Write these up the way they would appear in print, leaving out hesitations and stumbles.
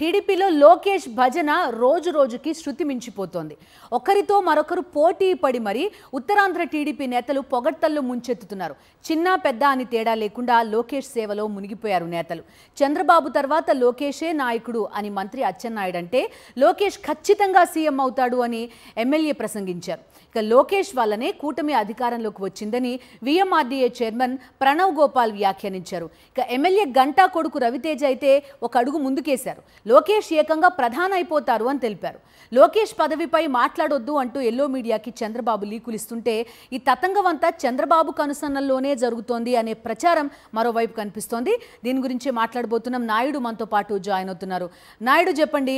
టీడీపీలో లోకేష్ భజన రోజు రోజుకి శృతి మించిపోతోంది. ఒకరితో మరొకరు పోటీ పడి మరి ఉత్తరాంధ్ర టీడీపీ నేతలు పొగడ్తల్లో ముంచెత్తుతున్నారు. చిన్న పెద్ద అని తేడా లేకుండా లోకేష్ సేవలో మునిగిపోయారు నేతలు. చంద్రబాబు తర్వాత లోకేషే నాయకుడు అని మంత్రి అచ్చెన్నాయుడు అంటే లోకేష్ ఖచ్చితంగా సీఎం అవుతాడు అని ఎమ్మెల్యే ప్రసంగించారు. ఇక లోకేష్ వల్లనే కూటమి అధికారంలోకి వచ్చిందని వీఎంఆర్డీఏ చైర్మన్ ప్రణవ్ గోపాల్ వ్యాఖ్యానించారు. ఇక ఎమ్మెల్యే గంటా కొడుకు రవితేజ అయితే ఒక అడుగు ముందుకేశారు. లోకేష్ ఏకంగా ప్రధాని అయిపోతారు అని తెలిపారు. లోకేష్ పదవిపై మాట్లాడొద్దు అంటూ ఎల్లో మీడియాకి చంద్రబాబు లీకులిస్తుంటే ఈ తతంగమంతా చంద్రబాబు కనుసన్నల్లోనే జరుగుతోంది అనే ప్రచారం మరోవైపు కనిపిస్తోంది. దీని గురించి మాట్లాడబోతున్నాం. నాయుడు మనతో పాటు జాయిన్ అవుతున్నారు. నాయుడు చెప్పండి,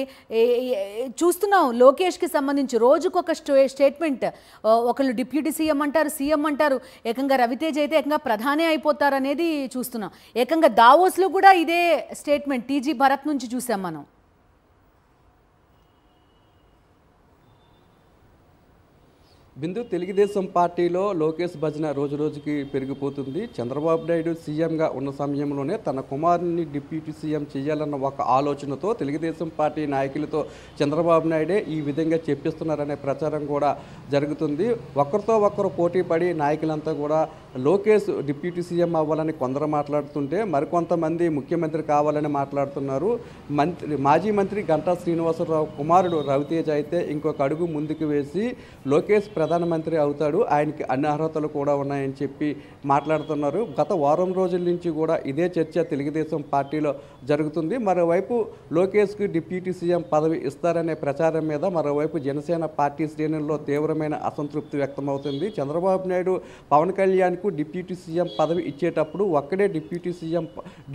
చూస్తున్నాం లోకేష్కి సంబంధించి రోజుకొక స్టేట్మెంట్. ఒకళ్ళు డిప్యూటీ సీఎం అంటారు, సీఎం అంటారు, ఏకంగా రవితేజ అయితే ఏకంగా ప్రధానే అయిపోతారు అనేది చూస్తున్నాం. ఏకంగా దావోస్లో కూడా ఇదే స్టేట్మెంట్ టీజీ భరత్ నుంచి చూసాం మనం. బిందు, తెలుగుదేశం పార్టీలో లోకేష్ భజన రోజు రోజుకి పెరిగిపోతుంది. చంద్రబాబు నాయుడు సీఎంగా ఉన్న సమయంలోనే తన కుమారుని డిప్యూటీ సీఎం చేయాలన్న ఒక ఆలోచనతో తెలుగుదేశం పార్టీ నాయకులతో చంద్రబాబు నాయుడే ఈ విధంగా చెప్పిస్తున్నారనే ప్రచారం కూడా జరుగుతుంది. ఒకరితో ఒకరు పోటీ పడి నాయకులంతా కూడా లోకేష్ డిప్యూటీ సీఎం అవ్వాలని కొందరు మాట్లాడుతుంటే మరికొంతమంది ముఖ్యమంత్రి కావాలని మాట్లాడుతున్నారు. మాజీ మంత్రి గంటా శ్రీనివాసరావు కుమారుడు రవితేజ అయితే ఇంకొక అడుగు ముందుకు వేసి లోకేష్ ప్రధానమంత్రి అవుతాడు, ఆయనకి అన్ని అర్హతలు కూడా ఉన్నాయని చెప్పి మాట్లాడుతున్నారు. గత వారం రోజుల నుంచి కూడా ఇదే చర్చ తెలుగుదేశం పార్టీలో జరుగుతుంది. మరోవైపు లోకేష్కి డిప్యూటీ సీఎం పదవి ఇస్తారనే ప్రచారం మీద మరోవైపు జనసేన పార్టీ శ్రేణుల్లో తీవ్రమైన అసంతృప్తి వ్యక్తమవుతుంది. చంద్రబాబు నాయుడు పవన్ కళ్యాణ్కు డిప్యూటీ సీఎం పదవి ఇచ్చేటప్పుడు ఒక్కడే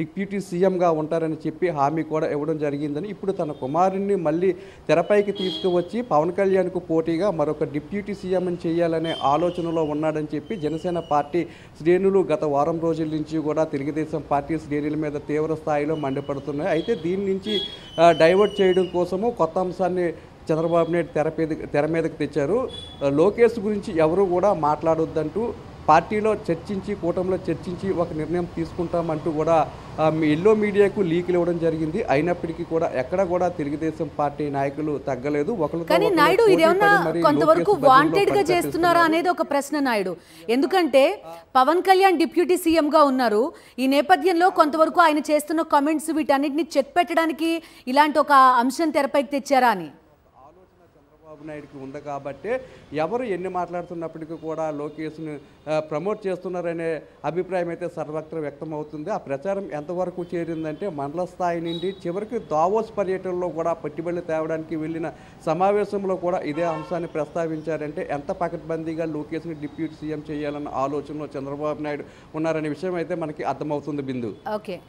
డిప్యూటీ సీఎంగా ఉంటారని చెప్పి హామీ కూడా ఇవ్వడం జరిగిందని, ఇప్పుడు తన కుమారుణ్ణి మళ్ళీ తెరపైకి తీసుకువచ్చి పవన్ కళ్యాణ్కు పోటీగా మరొక డిప్యూటీ సీఎం చేయాలనే ఆలోచనలో ఉన్నాడని చెప్పి జనసేన పార్టీ శ్రేణులు గత వారం రోజుల నుంచి కూడా తెలుగుదేశం పార్టీ శ్రేణుల మీద తీవ్ర స్థాయిలో మండిపడుతున్నాయి. అయితే దీని నుంచి డైవర్ట్ చేయడం కోసము కొత్త అంశాన్ని చంద్రబాబు నాయుడు తెర మీదకి తెచ్చారు. లోకేష్ గురించి ఎవరు కూడా మాట్లాడొద్దంటూ పార్టీలో చర్చించి కూటమిలో చర్చించి ఒక నిర్ణయం తీసుకుంటామంటూ కూడా ఎల్లో మీడియాకు లీకులు ఇవ్వడం జరిగింది. అయినప్పటికీ కూడా ఎక్కడ కూడా తెలుగుదేశం పార్టీ నాయకులు తగ్గలేదు. కానీ నాయుడు ఇదేమన్నా కొంతవరకు వాంటెడ్ గా చేస్తున్నారా అనేది ఒక ప్రశ్న నాయుడు. ఎందుకంటే పవన్ కళ్యాణ్ డిప్యూటీ సీఎం గా ఉన్నారు. ఈ నేపథ్యంలో కొంతవరకు ఆయన చేస్తున్న కామెంట్స్ వీటన్నిటిని చెక్ పెట్టడానికి ఇలాంటి ఒక అంశం తెరపైకి తెచ్చారా అని చంద్రబాబు నాయుడుకి ఉంది. కాబట్టి ఎవరు ఎన్ని మాట్లాడుతున్నప్పటికీ కూడా లోకేష్ను ప్రమోట్ చేస్తున్నారనే అభిప్రాయం అయితే సర్వత్రా వ్యక్తమవుతుంది. ఆ ప్రచారం ఎంతవరకు చేరిందంటే మండల స్థాయి నుండి చివరికి దావోస్ పర్యటనలో కూడా పెట్టుబడులు తేవడానికి వెళ్ళిన సమావేశంలో కూడా ఇదే అంశాన్ని ప్రస్తావించారంటే ఎంత పకడ్బందీగా లోకేష్ని డిప్యూటీ సీఎం చేయాలన్న ఆలోచనలో చంద్రబాబు నాయుడు ఉన్నారనే విషయం అయితే మనకి అర్థమవుతుంది. బిందు. ఓకే.